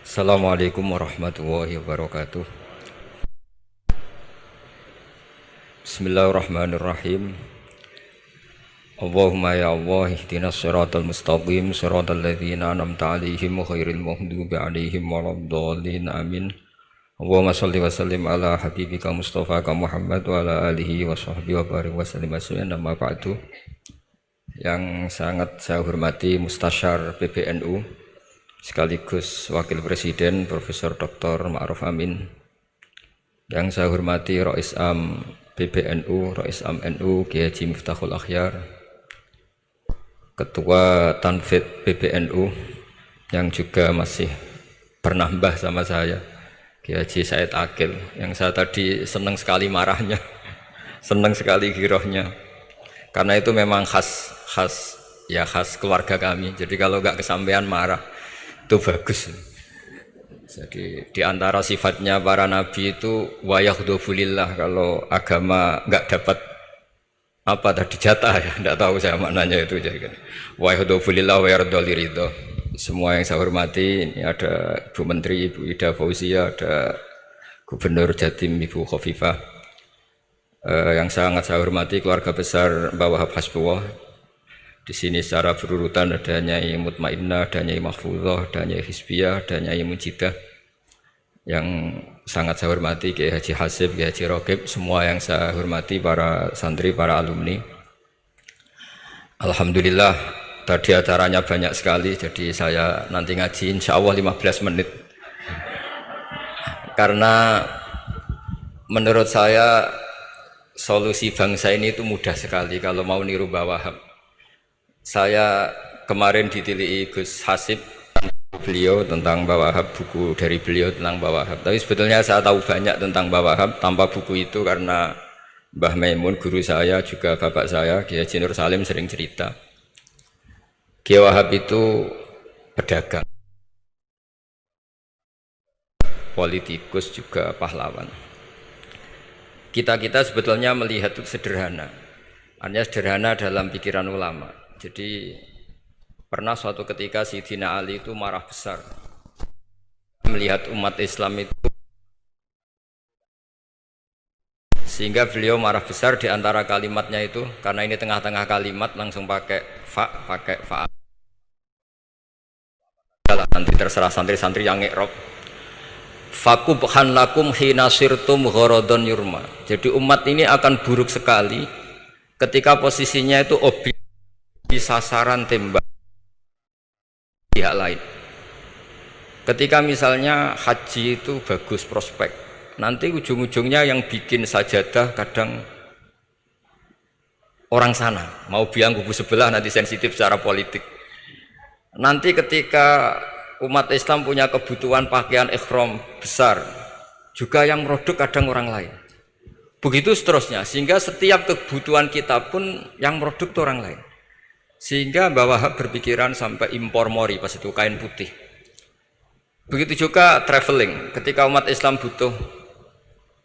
Assalamualaikum warahmatullahi wabarakatuh. Bismillahirrahmanirrahim. Allahumma ya Allah ihdinas siratal mustaqim siratal ladzina an'amta 'alaihim ghairil maghdubi 'alaihim waladdallin amin. Allahumma shalli wa sallim ala habibika Mustafa Muhammad wa ala alihi wa sahbihi wa barik wa sallim asliyan amma ba'du. Yang sangat saya hormati Mustasyar PBNU sekaligus Wakil Presiden Profesor Dr. Ma'ruf Amin, yang saya hormati Rais Am PBNU, Rais Am NU Kiai Haji Miftahul Akhyar, Ketua Tanfid PBNU yang juga masih bernambah sama saya, Kiai Haji Said Akil, yang saya tadi senang sekali marahnya, senang sekali girohnya, karena itu memang khas keluarga kami. Jadi kalau nggak kesampaian marah itu bagus. Jadi diantara sifatnya para nabi itu wayakhdufulillah, kalau agama nggak dapat apa tadi jatah ya, nggak tahu saya maknanya itu. Jadi wayakhdufulillah wayardoliridho. Semua yang saya hormati, ini ada Ibu Menteri Ibu Ida Fauzia, ada Gubernur Jatim Ibu Khofifah, yang sangat saya hormati keluarga besar Mbah Wahab Hasbullah. Di sini secara berurutan ada Nyai Mutmainnah, ada Nyai Mahfuzah, ada Nyai Hizbiyah, ada Nyai Mujidah. Yang sangat saya hormati Kiai Haji Hasib, Kiai Haji Rokib, semua yang saya hormati para santri, para alumni. Alhamdulillah tadi acaranya banyak sekali, jadi saya nanti ngaji insya Allah 15 menit. Karena menurut saya solusi bangsa ini itu mudah sekali kalau mau niru Mbah Wahab. Saya kemarin ditilihi Gus Hasib beliau tentang Mbah Wahab, buku dari beliau tentang Mbah Wahab. Tapi sebetulnya saya tahu banyak tentang Mbah Wahab tanpa buku itu, karena Mbah Maimun guru saya juga bapak saya Kiai Haji Nur Salim sering cerita. Kiai Wahab itu pedagang, politikus juga pahlawan. Kita sebetulnya melihat itu sederhana, hanya sederhana dalam pikiran ulama. Jadi pernah suatu ketika Sayyidina Ali itu marah besar melihat umat Islam itu, sehingga beliau marah besar. Di antara kalimatnya itu, karena ini tengah-tengah kalimat langsung pakai fa. Nanti terserah santri-santri yang nge'rob. Fakubhan lakum hina sirtum ghorodon yurma. Jadi umat ini akan buruk sekali ketika posisinya itu objek di sasaran tembak pihak lain. Ketika misalnya haji itu bagus prospek, nanti ujung-ujungnya yang bikin sajadah kadang orang sana, mau biang kubu sebelah, nanti sensitif secara politik. Nanti ketika umat Islam punya kebutuhan pakaian ihram besar, juga yang produk kadang orang lain. Begitu seterusnya, sehingga setiap kebutuhan kita pun yang produk itu orang lain. Sehingga Mbah Wahab berpikiran sampai impor mori, pas itu kain putih. Begitu juga traveling, ketika umat Islam butuh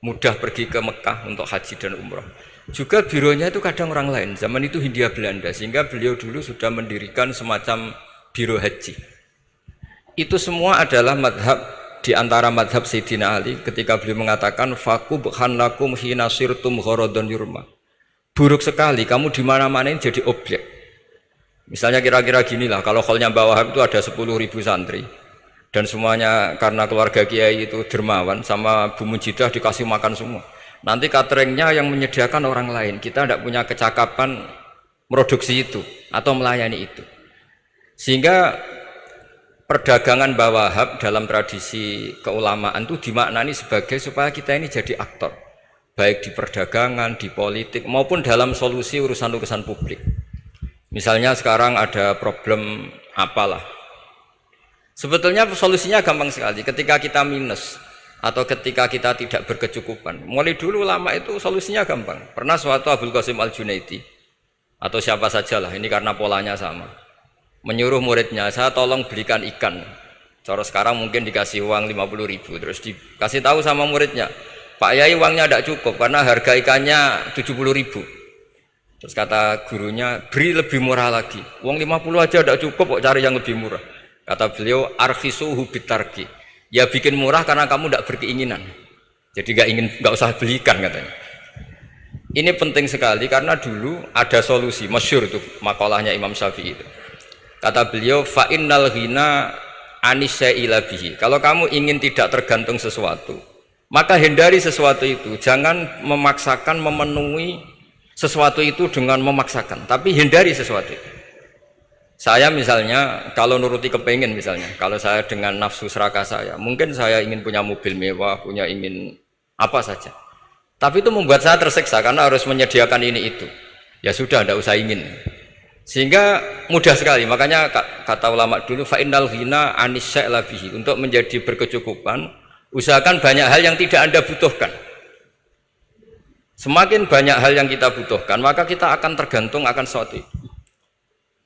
mudah pergi ke Mekah untuk haji dan umroh, juga bironya itu kadang orang lain. Zaman itu Hindia Belanda, sehingga beliau dulu sudah mendirikan semacam biro haji. Itu semua adalah madhab, di antara madhab Sayyidina Ali ketika beliau mengatakan fakubhan lakum hina sirtum ghorodon yurma. Buruk sekali kamu di mana-mana ini jadi objek. Misalnya kira-kira gini lah, kalau kholnya Mbah Wahab itu ada 10.000 santri, dan semuanya karena keluarga kiai itu dermawan, sama Bu Mujidah dikasih makan semua. Nanti cateringnya yang menyediakan orang lain, kita tidak punya kecakapan produksi itu atau melayani itu. Sehingga perdagangan Mbah Wahab dalam tradisi keulamaan itu dimaknani sebagai supaya kita ini jadi aktor, baik di perdagangan, di politik, maupun dalam solusi urusan-urusan publik. Misalnya sekarang ada problem apalah, sebetulnya solusinya gampang sekali. Ketika kita minus atau ketika kita tidak berkecukupan, mulai dulu lama itu solusinya gampang. Pernah suatu Abdul Qasim Al-Junaidi atau siapa sajalah, ini karena polanya sama, menyuruh muridnya, saya tolong belikan ikan. Cara sekarang mungkin dikasih uang 50.000, terus dikasih tahu sama muridnya, Pak Yai uangnya tidak cukup karena harga ikannya 70.000. Terus kata gurunya, beri lebih murah lagi, uang 50 aja tidak cukup kok, cari yang lebih murah. Kata beliau, arkhisuhu bitarki, Ya bikin murah karena kamu tidak berkeinginan. Jadi nggak usah belikan katanya. Ini penting sekali karena dulu ada solusi masyhur itu makalahnya Imam Syafi'i itu. Kata beliau fa innal ghina anisya'ila bihi. Kalau kamu ingin tidak tergantung sesuatu, maka hindari sesuatu itu. Jangan memaksakan memenuhi sesuatu itu dengan memaksakan, tapi hindari sesuatu itu. Saya misalnya kalau nuruti kepengen misalnya, kalau saya dengan nafsu serakah saya, mungkin saya ingin punya mobil mewah, ingin apa saja. Tapi itu membuat saya tersiksa karena harus menyediakan ini itu. Ya sudah, tidak usah ingin. Sehingga mudah sekali. Makanya kata ulama dulu, fa innal ghina anisya'la bihi. Untuk menjadi berkecukupan, usahakan banyak hal yang tidak Anda butuhkan. Semakin banyak hal yang kita butuhkan, maka kita akan tergantung akan sesuatu itu.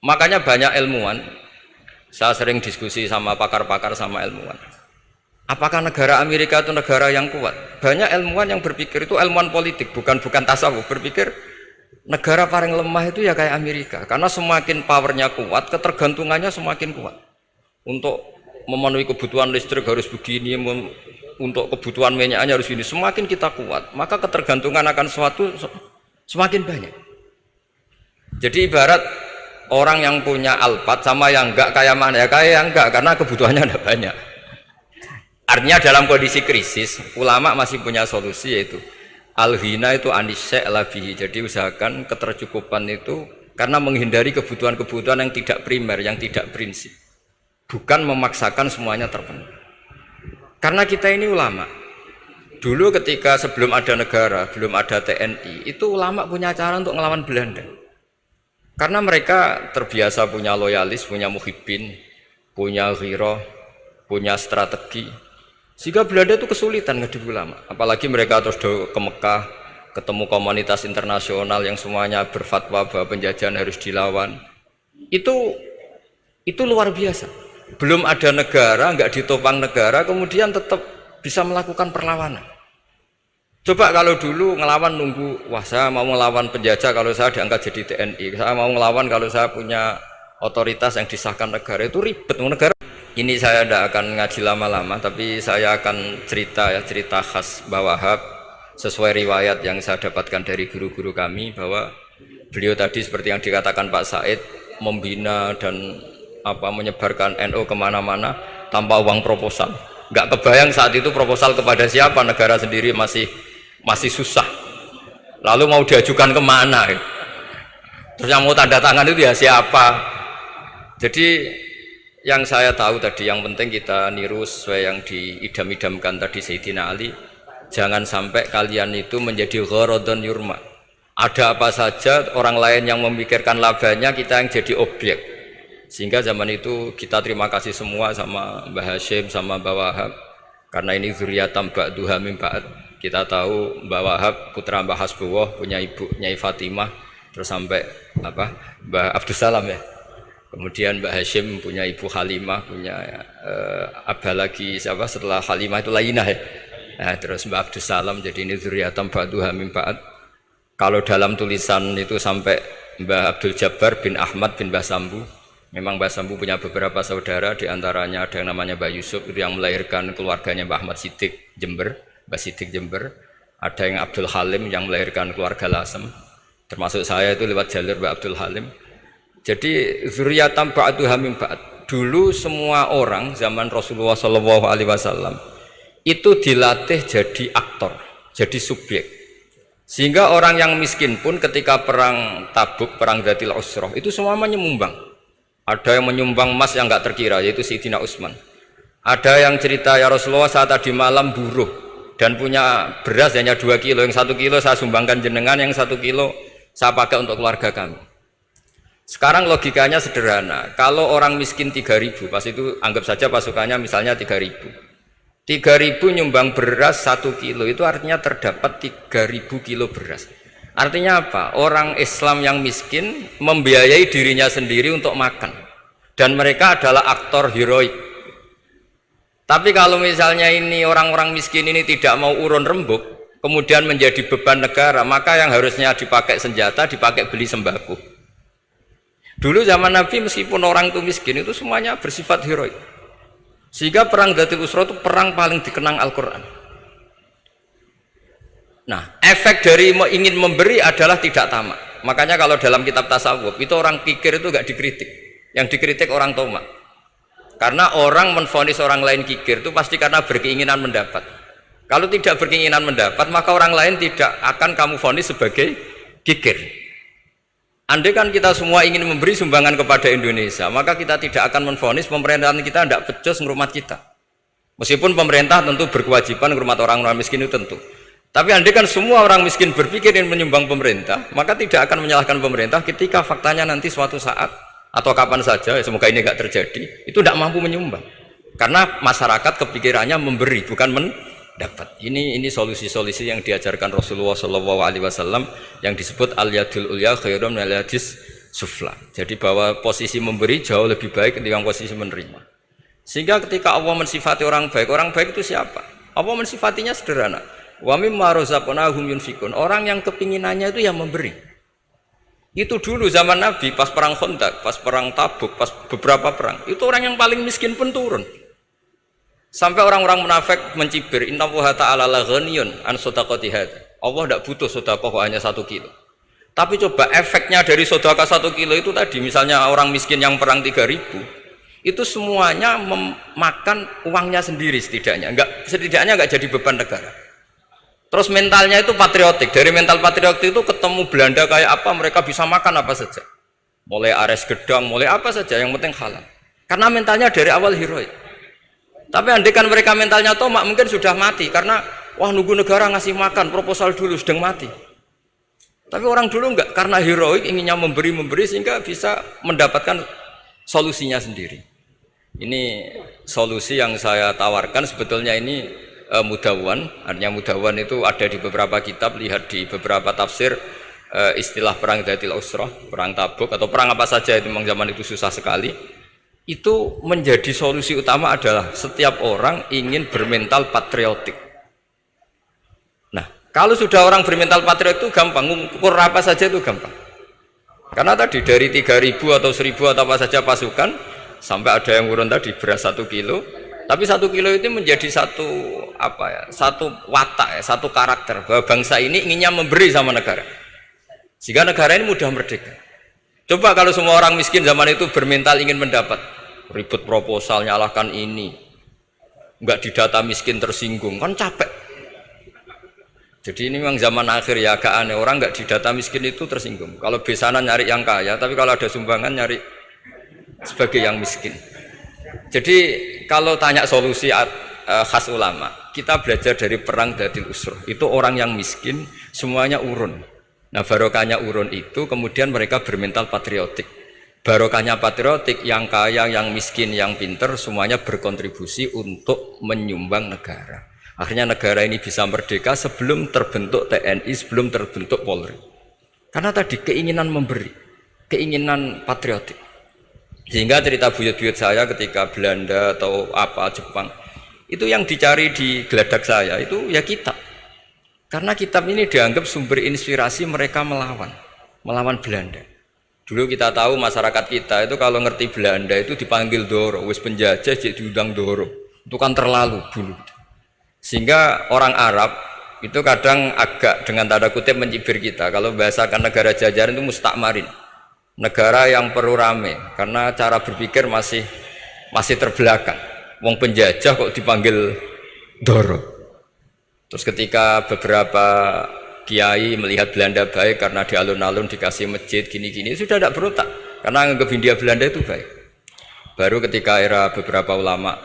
Makanya banyak ilmuwan, saya sering diskusi sama pakar-pakar sama ilmuwan. Apakah negara Amerika itu negara yang kuat? Banyak ilmuwan yang berpikir itu ilmuwan politik, bukan tasawuf, berpikir negara paling lemah itu ya kayak Amerika. Karena semakin powernya kuat, ketergantungannya semakin kuat. Untuk memenuhi kebutuhan listrik harus begini, untuk kebutuhan minyaknya harus ini. Semakin kita kuat, maka ketergantungan akan sesuatu semakin banyak. Jadi ibarat orang yang punya Alphard sama yang enggak kayak mana ya, kayak yang enggak karena kebutuhannya ada banyak. Artinya dalam kondisi krisis, ulama masih punya solusi yaitu al-ghina itu anisya'la bihi. Jadi usahakan ketercukupan itu karena menghindari kebutuhan-kebutuhan yang tidak primer, yang tidak prinsip. Bukan memaksakan semuanya terpenuhi. Karena kita ini ulama. Dulu ketika sebelum ada negara, belum ada TNI, itu ulama punya cara untuk ngelawan Belanda. Karena mereka terbiasa punya loyalis, punya muhibbin, punya ghirah, punya strategi. Sehingga Belanda itu kesulitan ngadep ulama. Apalagi mereka terus ke Mekah, ketemu komunitas internasional yang semuanya berfatwa bahwa penjajahan harus dilawan. Itu luar biasa. Belum ada negara, nggak ditopang negara, kemudian tetap bisa melakukan perlawanan. Coba kalau dulu ngelawan nunggu, wah saya mau ngelawan penjajah kalau saya diangkat jadi TNI, saya mau ngelawan kalau saya punya otoritas yang disahkan negara, itu ribet negara. Ini saya tidak akan ngaji lama-lama, tapi saya akan cerita khas Mbah Wahab sesuai riwayat yang saya dapatkan dari guru-guru kami bahwa beliau tadi seperti yang dikatakan Pak Said membina dan menyebarkan NU kemana-mana tanpa uang proposal. Nggak kebayang saat itu proposal kepada siapa, negara sendiri masih susah. Lalu mau diajukan kemana? Terus yang mau tanda tangan itu ya siapa? Jadi yang saya tahu tadi, yang penting kita niru sesuai yang diidam-idamkan tadi Sayyidina Ali. Jangan sampai kalian itu menjadi gharadun yurma. Ada apa saja orang lain yang memikirkan labanya, kita yang jadi objek. Sehingga zaman itu kita terima kasih semua sama Mbah Hashim, sama Mbah Wahab. Karena ini zuriyatam ba'duha min ba'd. Kita tahu Mbah Wahab putra Mbah Hasbuwah, punya ibu Nyai Fatimah, terus sampai Mbah Abdus Salam ya. Kemudian Mbah Hashim punya ibu Halimah, punya abah lagi siapa setelah Halimah itu Lainah ya. Nah, terus Mbah Abdus Salam, jadi ini zuriyatam ba'duha min ba'd. Kalau dalam tulisan itu sampai Mbah Abdul Jabbar bin Ahmad bin Mbah Sambu. Memang Mbah Sambu punya beberapa saudara, diantaranya ada yang namanya Mbah Yusuf itu yang melahirkan keluarganya Mbah Ahmad Siddiq Jember, Mbah Siddiq Jember. Ada yang Abdul Halim yang melahirkan keluarga Lasem, termasuk saya itu lewat jalur Mbah Abdul Halim. Jadi zuriyatam ba'duha min ba'd. Dulu semua orang zaman Rasulullah SAW itu dilatih jadi aktor, jadi subjek. Sehingga orang yang miskin pun ketika perang Tabuk, perang Dzatil Usrah itu semua menyumbang. Ada yang menyumbang emas yang nggak terkira, yaitu Sayyidina Utsman. Ada yang cerita, ya Rasulullah saya tadi malam buruh dan punya beras hanya 2 kilo, yang 1 kilo saya sumbangkan jenengan, yang 1 kilo saya pakai untuk keluarga kami. Sekarang logikanya sederhana, kalau orang miskin 3.000, pas itu anggap saja pasukannya misalnya 3.000. 3.000 nyumbang beras 1 kilo, itu artinya terdapat 3.000 kilo beras. Artinya apa? Orang Islam yang miskin membiayai dirinya sendiri untuk makan. Dan mereka adalah aktor heroik. Tapi kalau misalnya ini orang-orang miskin ini tidak mau urun rembuk, kemudian menjadi beban negara, maka yang harusnya dipakai senjata, dipakai beli sembako. Dulu zaman Nabi meskipun orang itu miskin itu semuanya bersifat heroik. Sehingga perang Dzatul Usra itu perang paling dikenang Al-Quran. Nah, efek dari ingin memberi adalah tidak tamak. Makanya kalau dalam kitab tasawuf itu orang kikir itu gak dikritik, yang dikritik orang tomak. Karena orang menvonis orang lain kikir itu pasti karena berkeinginan mendapat. Kalau tidak berkeinginan mendapat, maka orang lain tidak akan kamu vonis sebagai kikir. Andai kan kita semua ingin memberi sumbangan kepada Indonesia, maka kita tidak akan menvonis pemerintahan kita tidak becus ngurmat kita. Meskipun pemerintah tentu berkewajiban ngurmat orang-orang miskin itu tentu. Tapi andai kan semua orang miskin berpikir ingin menyumbang pemerintah, maka tidak akan menyalahkan pemerintah ketika faktanya nanti suatu saat atau kapan saja, semoga ini tidak terjadi, itu tidak mampu menyumbang. Karena masyarakat kepikirannya memberi, bukan mendapat. Ini solusi-solusi yang diajarkan Rasulullah SAW yang disebut al-yadul ulya khairun minal yadis sufla. Jadi bahwa posisi memberi jauh lebih baik ketimbang posisi menerima. Sehingga ketika Allah mensifati orang baik itu siapa? Allah mensifatinya sederhana. Wa mimma razaqnahum yunfikun. Orang yang kepinginannya itu yang memberi. Itu dulu zaman Nabi pas perang Khandaq, pas perang Tabuk, pas beberapa perang, itu orang yang paling miskin pun turun. Sampai orang-orang munafik mencibir, innallaha ta'ala la ghaniyun an shadaqati hadza. Allah tidak butuh sedekah hanya 1 kilo. Tapi coba efeknya dari sedekah 1 kilo itu tadi, misalnya orang miskin yang perang 3.000, itu semuanya memakan uangnya sendiri setidaknya enggak jadi beban negara. Terus mentalnya itu patriotik. Dari mental patriotik itu ketemu Belanda kayak apa, mereka bisa makan apa saja. Mulai ares gedang, mulai apa saja, yang penting halal. Karena mentalnya dari awal heroik. Tapi andai kan mereka mentalnya tomak, mungkin sudah mati. Karena, wah nunggu negara ngasih makan, proposal dulu, sedang mati. Tapi orang dulu enggak, karena heroik, inginnya memberi sehingga bisa mendapatkan solusinya sendiri. Ini solusi yang saya tawarkan, sebetulnya ini mudawwan. Artinya mudawwan itu ada di beberapa kitab, lihat di beberapa tafsir istilah perang Dzatul Usra, perang Tabuk atau perang apa saja, itu memang zaman itu susah sekali. Itu menjadi solusi utama adalah setiap orang ingin bermental patriotik. Nah, kalau sudah orang bermental patriotik itu gampang, ukur apa saja itu gampang. Karena tadi dari 3.000 atau 1.000 atau apa saja pasukan, sampai ada yang urun tadi beras 1 kilo. Tapi 1 kilo itu menjadi satu watak, satu karakter bahwa bangsa ini inginnya memberi sama negara, sehingga negara ini mudah merdeka. Coba kalau semua orang miskin zaman itu bermental ingin mendapat, ribut proposal, nyalahkan ini, nggak didata miskin tersinggung, kan capek. Jadi ini memang zaman akhir ya, agak aneh, orang nggak didata miskin itu tersinggung. Kalau besanan nyari yang kaya, tapi kalau ada sumbangan nyari sebagai yang miskin. Jadi kalau tanya solusi khas ulama, kita belajar dari perang Dzatul Usra. Itu orang yang miskin semuanya urun. Nah, barokahnya urun itu kemudian mereka bermental patriotik. Barokahnya patriotik, yang kaya, yang miskin, yang pinter semuanya berkontribusi untuk menyumbang negara. Akhirnya negara ini bisa merdeka sebelum terbentuk TNI, sebelum terbentuk Polri. Karena tadi keinginan memberi, keinginan patriotik. Sehingga cerita buyut-buyut saya ketika Belanda atau apa Jepang, itu yang dicari di geladak saya itu ya kitab. Karena kitab ini dianggap sumber inspirasi mereka melawan Belanda. Dulu kita tahu masyarakat kita itu kalau ngerti Belanda itu dipanggil Doro, wis penjajah jadi diundang Doro. Itu kan terlalu dulu. Sehingga orang Arab itu kadang agak dengan tanda kutip mencibir kita kalau bahasakan negara jajahan itu mustakmarin. Negara yang perlu rame karena cara berpikir masih terbelakang. Wong penjajah kok dipanggil Doro. Terus ketika beberapa kiai melihat Belanda baik karena di alun-alun dikasih masjid gini-gini, sudah tidak berontak karena anggap Hindia Belanda itu baik. Baru ketika era beberapa ulama,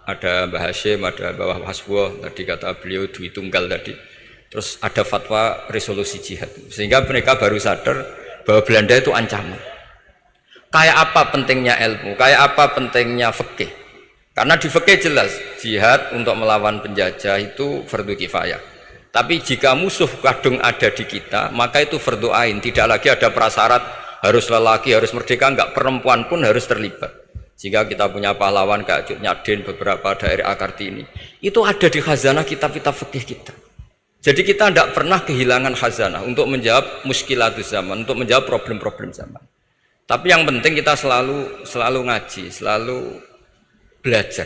ada Mbah Hashim, ada Mbah Hasbuh, tadi kata beliau Dwi Tunggal tadi, terus ada fatwa resolusi jihad, sehingga mereka baru sadar bahwa Belanda itu ancaman. Kayak apa pentingnya ilmu, kayak apa pentingnya fikih. Karena di fikih jelas jihad untuk melawan penjajah itu fardu kifayah. Tapi jika musuh kadung ada di kita, maka itu fardu ain. Tidak lagi ada prasyarat harus lelaki, harus merdeka, enggak, perempuan pun harus terlibat. Jika kita punya pahlawan kayak Cut Nyadin, beberapa daerah Kartini, itu ada di khazanah kitab-kitab fikih kita. Jadi kita tidak pernah kehilangan khazanah untuk menjawab muskilatus zaman, untuk menjawab problem-problem zaman. Tapi yang penting kita selalu ngaji, selalu belajar.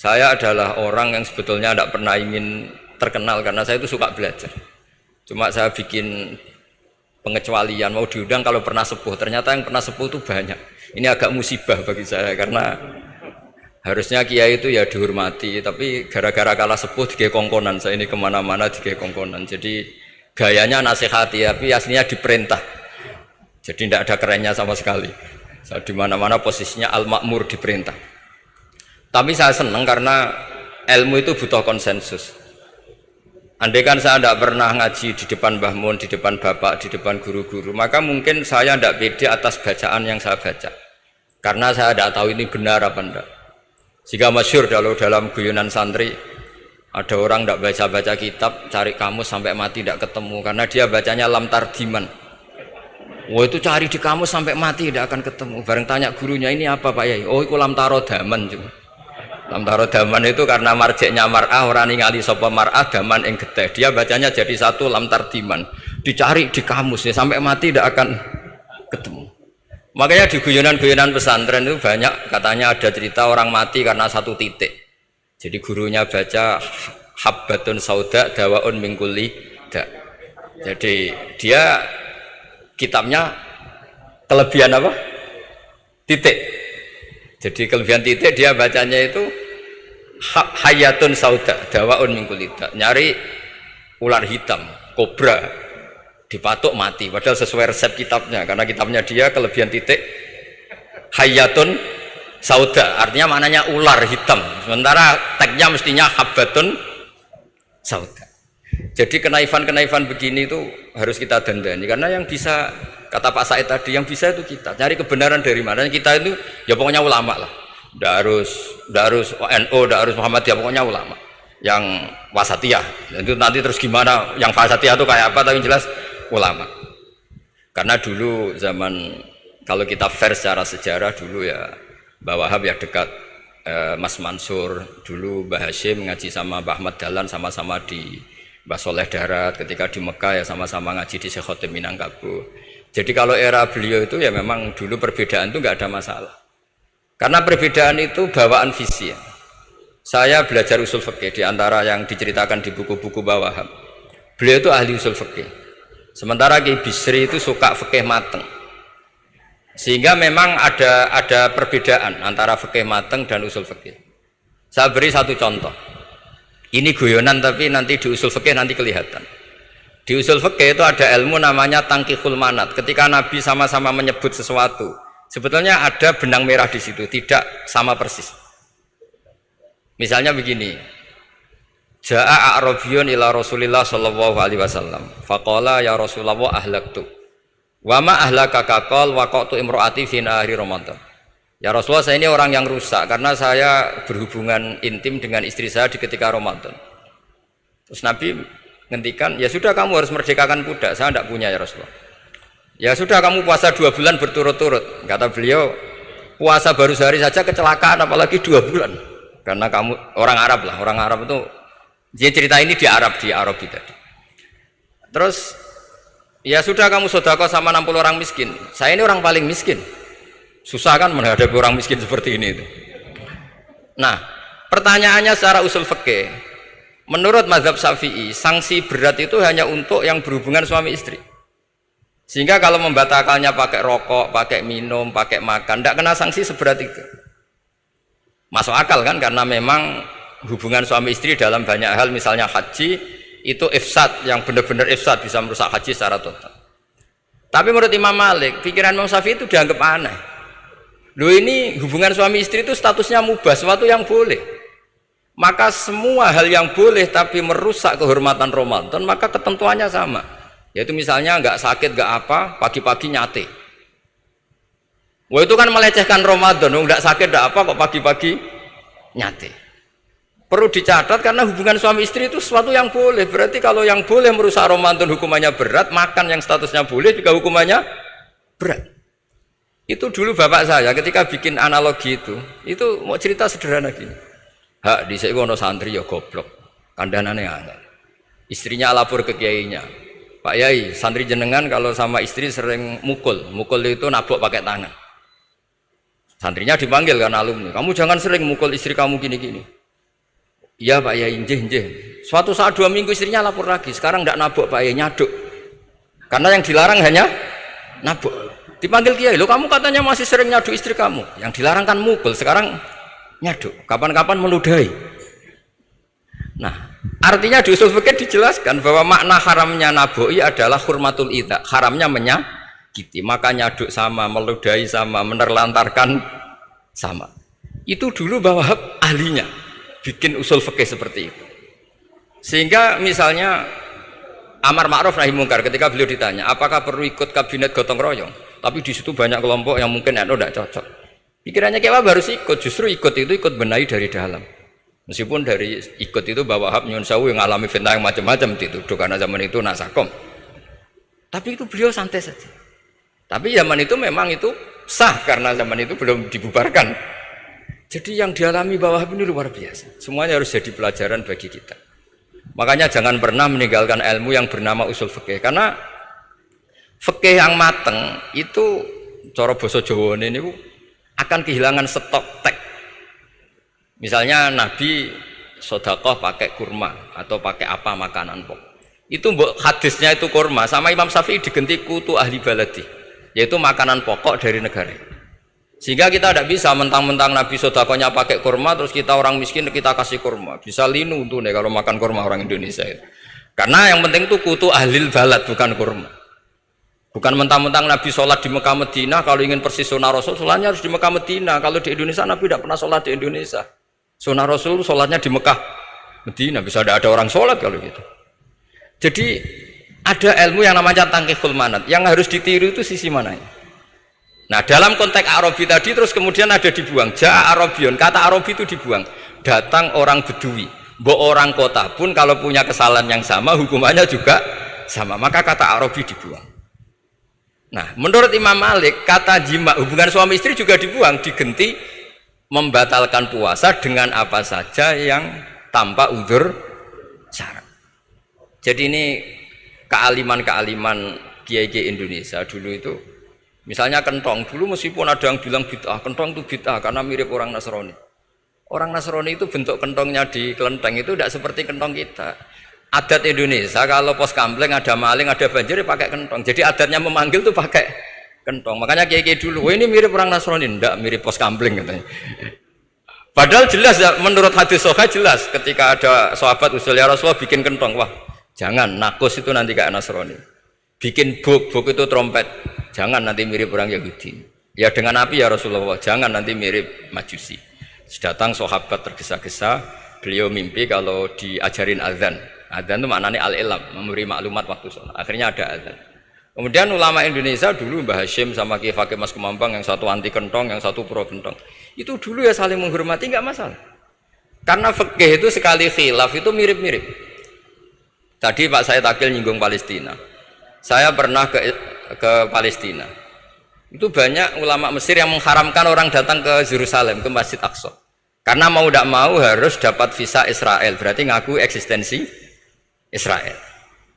Saya adalah orang yang sebetulnya tidak pernah ingin terkenal karena saya itu suka belajar. Cuma saya bikin pengecualian, mau diundang kalau pernah sepuh. Ternyata yang pernah sepuh itu banyak. Ini agak musibah bagi saya karena harusnya kiai itu ya dihormati, tapi gara-gara kalah sepuh digawe kongkonan. Saya ini kemana-mana digawe kongkonan. Jadi gayanya nasihati, tapi aslinya diperintah. Jadi tidak ada kerennya sama sekali. Saya di mana-mana posisinya al-makmur, diperintah. Tapi saya senang karena ilmu itu butuh konsensus. Andai kan saya tidak pernah ngaji di depan Mbah Mun, di depan bapak, di depan guru-guru, maka mungkin saya tidak pede atas bacaan yang saya baca. Karena saya tidak tahu ini benar apa enggak. Jika masyhur dalam guyonan santri, ada orang tidak baca-baca kitab, cari kamus sampai mati tidak ketemu, karena dia bacanya lam tardiman. Wah itu cari di kamus sampai mati tidak akan ketemu. Bareng tanya gurunya, ini apa Pak Yai? Oh itu lam tarodaman juga. Lam tarodaman itu karena marjeknya mar'ah, orang ningali sapa mar'ah daman ing getih. Dia bacanya jadi satu lam tardiman. Dicari di kamus ya sampai mati tidak akan ketemu. Makanya di guyonan-guyonan pesantren itu banyak katanya ada cerita orang mati karena satu titik. Jadi gurunya baca habbatun sauda dawaun min kulli da. Jadi dia kitabnya kelebihan apa? Titik. Jadi kelebihan titik dia bacanya itu hayatun sauda dawaun min kulli da. Nyari ular hitam, kobra, dipatuk mati. Padahal sesuai resep kitabnya, karena kitabnya dia kelebihan titik hayatun sauda, artinya maknanya ular hitam. Sementara tagnya mestinya habbatun sauda. Jadi kenaifan-kenaifan begini itu harus kita dandani, karena yang bisa, kata Pak Said tadi, yang bisa itu kita cari kebenaran dari mana. Kita itu ya pokoknya ulama lah, tidak harus NU, tidak harus Muhammadiyah, pokoknya ulama yang wasatiyah. Itu nanti terus gimana yang wasatiyah itu kayak apa, tapi jelas ulama. Karena dulu zaman, kalau kita fair secara sejarah, dulu ya Mbah Wahab ya dekat Mas Mansur, dulu Mbah Hashim ngaji sama Mbah Ahmad Dahlan, sama-sama di Mbah Soleh Darat, ketika di Mekah ya sama-sama ngaji di Syekh Khotim Minangkabau. Jadi kalau era beliau itu ya memang dulu perbedaan itu nggak ada masalah, karena perbedaan itu bawaan visi ya. Saya belajar usul fikih di antara yang diceritakan di buku-buku Mbah Wahab, beliau itu ahli usul fikih, sementara Ki Bisri itu suka fikih mateng. Sehingga memang ada perbedaan antara fikih mateng dan usul fikih. Saya beri satu contoh. Ini guyonan tapi nanti di usul fikih nanti kelihatan. Di usul fikih itu ada ilmu namanya tangkihul manat. Ketika Nabi sama-sama menyebut sesuatu, sebetulnya ada benang merah di situ, tidak sama persis. Misalnya begini. Ja'a a'rabiyun ila Rasulillah sallallahu alaihi wasallam. Faqala ya Rasulullah ahlaktu. Wa ma ahlaka qal waqatu imraati fi nahari Ramadan. Ya Rasulullah, saya ini orang yang rusak karena saya berhubungan intim dengan istri saya di ketika Ramadan. Terus Nabi ngendikan, ya sudah kamu harus merdekakan budak, saya tidak punya ya Rasulullah. Ya sudah kamu puasa 2 bulan berturut-turut. Kata beliau, puasa baru sehari saja kecelakaan apalagi 2 bulan. Karena kamu orang Arab lah, orang Arab itu, dia cerita ini di Arab tadi. Terus, ya sudah kamu sedekah sama 60 orang miskin. Saya ini orang paling miskin. Susah kan menghadapi orang miskin seperti ini itu. Nah, pertanyaannya secara usul fikih, menurut mazhab Syafi'i, sanksi berat itu hanya untuk yang berhubungan suami istri. Sehingga kalau membatalkannya pakai rokok, pakai minum, pakai makan, tidak kena sanksi seberat itu. Masuk akal kan, karena memang hubungan suami istri dalam banyak hal, misalnya haji, itu ifsad, yang benar-benar ifsad, bisa merusak haji secara total. Tapi menurut Imam Malik, pikiran Imam Syafi'i itu dianggap aneh. Loh, ini hubungan suami istri itu statusnya mubah, sesuatu yang boleh. Maka semua hal yang boleh tapi merusak kehormatan Ramadan, maka ketentuannya sama. Yaitu misalnya nggak sakit, nggak apa, pagi-pagi nyate. Wah itu kan melecehkan Ramadan, nggak sakit, nggak apa, kok pagi-pagi nyate. Perlu dicatat karena hubungan suami istri itu sesuatu yang boleh. Berarti kalau yang boleh merusak Ramadan hukumannya berat, makan yang statusnya boleh juga hukumannya berat. Itu dulu bapak saya ketika bikin analogi itu mau cerita sederhana gini. Hak di sini ono santri ya goblok, kandanane angel. Istrinya lapor ke kiainya, Pak Yai, santri jenengan kalau sama istri sering mukul itu nabok pakai tangan. Santrinya dipanggil kan alumni, kamu jangan sering mukul istri kamu gini-gini. Iya Pak Yai, injih. Suatu saat 2 minggu istrinya lapor lagi, sekarang tidak nabok Pak Yai, nyaduk. Karena yang dilarang hanya nabok. Dipanggil Kiai, lo kamu katanya masih sering nyaduk istri kamu. Yang dilarang kan mukul, sekarang nyaduk. Kapan-kapan meludahi. Nah, artinya di usul fikih dijelaskan bahwa makna haramnya naboi adalah hurmatul idza, haramnya menyakiti. Maka nyaduk sama, meludahi sama, menerlantarkan sama. Itu dulu Wahab ahlinya bikin usul fikih seperti itu. Sehingga misalnya amar ma'ruf nahi mungkar, ketika beliau ditanya apakah perlu ikut kabinet gotong royong, tapi di situ banyak kelompok yang mungkin tidak cocok, pikirannya kayak apa harus ikut, justru ikut benahi dari dalam. Meskipun dari ikut itu Mbah Wahab nyun sewu yang alami fitnah yang macam-macam dituduh karena zaman itu nasakom, tapi itu beliau santai saja. Tapi zaman itu memang itu sah karena zaman itu belum dibubarkan. Jadi yang dialami Mbah Wahab ini luar biasa, semuanya harus jadi pelajaran bagi kita. Makanya jangan pernah meninggalkan ilmu yang bernama usul fikih, karena fikih yang mateng itu cara basa Jawa ini akan kehilangan stok teks. Misalnya Nabi sedekah pakai kurma atau pakai apa makanan pokok, itu hadisnya itu kurma, sama Imam Syafi'i digenti kutu ahli baladi, yaitu makanan pokok dari negara. Sehingga kita tidak bisa mentang-mentang Nabi sedekahnya pakai kurma terus kita orang miskin kita kasih kurma, bisa linu tuh nih kalau makan kurma orang Indonesia itu. Karena yang penting itu kutu ahlil balad, bukan kurma. Bukan mentang-mentang Nabi sholat di Mekah Medina, kalau ingin persis sunnah Rasul sholatnya harus di Mekah Medina. Kalau di Indonesia Nabi tidak pernah sholat di Indonesia, sunnah Rasul sholatnya di Mekah Medina. Bisa ada orang sholat kalau gitu. Jadi ada ilmu yang namanya tangkihul manat, yang harus ditiru itu sisi mananya. Nah dalam konteks Arabi tadi terus kemudian ada dibuang, ja'a Arabion, kata Arabi itu dibuang, datang orang Bedui, orang kota pun kalau punya kesalahan yang sama hukumannya juga sama, maka kata Arabi dibuang. Nah menurut Imam Malik kata jima, hubungan suami istri juga dibuang, digenti membatalkan puasa dengan apa saja yang tanpa udzur syarat. Jadi ini kealiman kiai-kiai Indonesia dulu itu. Misalnya kentong, dulu meskipun ada yang bilang bid'ah, kentong itu bid'ah karena mirip orang Nasrani. Orang Nasrani itu bentuk kentongnya di kelenteng itu tidak seperti kentong kita. Adat Indonesia kalau pos kampleng ada maling, ada banjir pakai kentong. Jadi adatnya memanggil tuh pakai kentong. Makanya kiai-kiai dulu, ini mirip orang Nasrani, enggak mirip pos kampleng katanya. Padahal jelas ya, menurut hadis sahih jelas ketika ada sahabat usul ya Rasulullah bikin kentong, wah jangan, nakus itu nanti kayak Nasrani. Bikin buk itu trompet, jangan nanti mirip orang Yahudi. Ya dengan api ya Rasulullah, jangan nanti mirip Majusi. Datang sahabat tergesa-gesa, beliau mimpi kalau diajarin azan. Azan itu maknanya al-ilam, memberi maklumat waktu sholat. Akhirnya ada azan. Kemudian ulama Indonesia dulu Mbah Hashim sama Kiai Fakih Mas Kemambang, yang satu anti kentong, yang satu pro kentong. Itu dulu ya saling menghormati, nggak masalah. Karena fikih itu sekali khilaf itu mirip-mirip. Tadi Pak saya Takil nyinggung Palestina. Saya pernah ke Palestina. Itu banyak ulama Mesir yang mengharamkan orang datang ke Yerusalem, ke Masjid Aqsa. Karena mau tidak mau harus dapat visa Israel, berarti ngaku eksistensi Israel.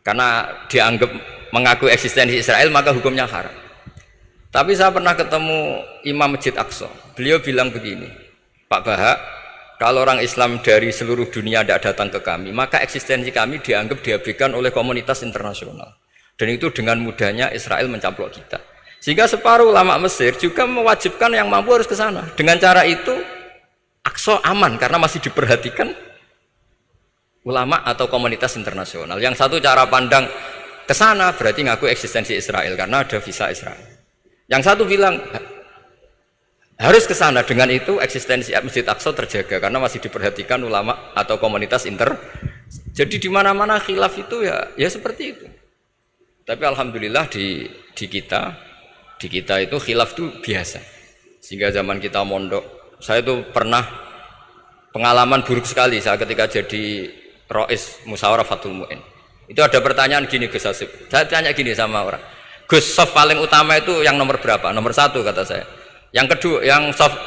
Karena dianggap mengaku eksistensi Israel maka hukumnya haram. Tapi saya pernah ketemu Imam Masjid Aqsa. Beliau bilang begini, Pak Bahak, kalau orang Islam dari seluruh dunia tidak datang ke kami, maka eksistensi kami dianggap diabaikan oleh komunitas internasional. Dan itu dengan mudahnya Israel mencaplok kita. Sehingga separuh ulama Mesir juga mewajibkan yang mampu harus ke sana. Dengan cara itu Aqsa aman karena masih diperhatikan ulama atau komunitas internasional. Yang satu cara pandang ke sana berarti ngaku eksistensi Israel karena ada visa Israel. Yang satu bilang harus ke sana, dengan itu eksistensi Masjid Aqsa terjaga karena masih diperhatikan ulama atau komunitas Jadi di mana-mana khilaf itu ya seperti itu. Tapi alhamdulillah di kita itu khilaf itu biasa. Sehingga zaman kita mondok, saya itu pernah pengalaman buruk sekali saya ketika jadi Rois Musyawarah Fathul Mu'in. Itu ada pertanyaan gini Gus Hasib. Saya tanya gini sama orang, Gus, soft paling utama itu yang nomor berapa? Nomor 1 kata saya. Yang kedua, yang soft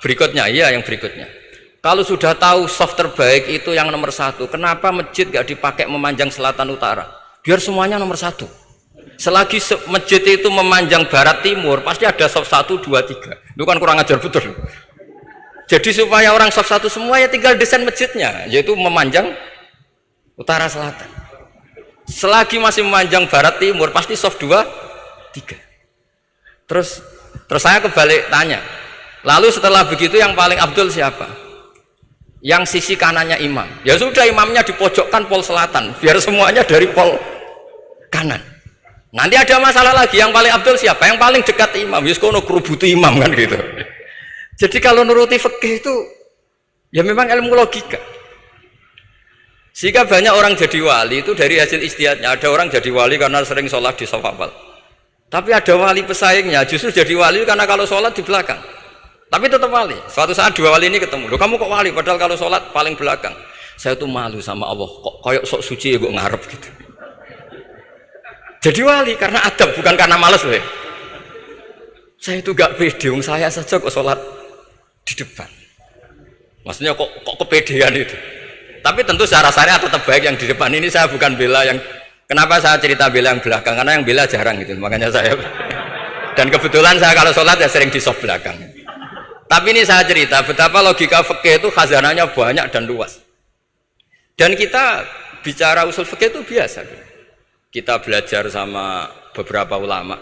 berikutnya, iya yang berikutnya. Kalau sudah tahu soft terbaik itu yang nomor 1, kenapa masjid gak dipakai memanjang selatan utara? Biar semuanya nomor 1. Selagi masjid itu memanjang barat timur, pasti ada soft 1, 2, 3. Itu kan kurang ajar betul. Jadi supaya orang saf satu semua ya tinggal desain masjidnya, yaitu memanjang utara selatan. Selagi masih memanjang barat timur pasti saf 2, 3. Terus saya kebalik tanya. Lalu setelah begitu yang paling abdul siapa? Yang sisi kanannya imam. Ya sudah imamnya dipojokkan pol selatan, biar semuanya dari pol kanan. Nanti ada masalah lagi, yang paling abdul siapa? Yang paling dekat imam. Yus kono kerubutu imam kan gitu. Jadi kalau nuruti fikih itu ya memang ilmu logika. Sehingga banyak orang jadi wali itu dari hasil ijtihadnya. Ada orang jadi wali karena sering sholat di shaf awal. Tapi ada wali pesaingnya justru jadi wali karena kalau sholat di belakang. Tapi tetap wali. Suatu saat dua wali ini ketemu. Loh, kamu kok wali? Padahal kalau sholat paling belakang. Saya tuh malu sama Allah. Kok koyok sok suci ya kok ngarep gitu. Jadi wali karena adab bukan karena malas loh. Saya itu gak pede. Saya saja kok sholat di depan. Maksudnya kok kepedean itu. Tapi tentu secara syariat tetap baik yang di depan. Ini saya bukan bela yang, kenapa saya cerita bela yang belakang, karena yang bela jarang gitu, makanya saya, dan kebetulan saya kalau sholat ya sering di soft belakang. Tapi ini saya cerita betapa logika fikih itu khazanahnya banyak dan luas, dan kita bicara usul fikih itu biasa. Kita belajar sama beberapa ulama.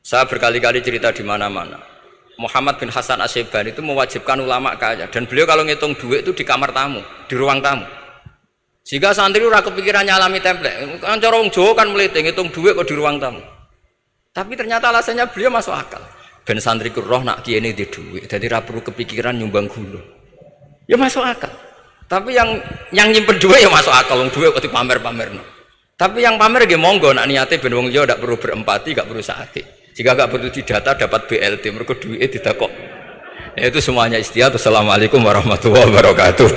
Saya berkali-kali cerita di mana-mana. Muhammad bin Hasan Asy-Syaibani itu mewajibkan ulama kaya, dan beliau kalau ngitung duit itu di kamar tamu, di ruang tamu. Sehingga santri ora kepikiran nyalami template. Kan cara wong Jawa kan meliting ngitung duit kok di ruang tamu. Tapi ternyata alasannya beliau masuk akal. Ben santri ku roh nak kiye di duit, jadi ora perlu kepikiran nyumbang gula. Ya masuk akal. Tapi yang nyimpen duit ya masuk akal, wong duit kok dipamer-pamerno. Tapi yang pamer nggih monggo nak niate ben wong liya ndak perlu berempati, gak perlu sakit. Jika nggak perlu didata dapat BLT, mereka duit tidak kok. Ya, itu semuanya istihad. Assalamualaikum warahmatullahi wabarakatuh.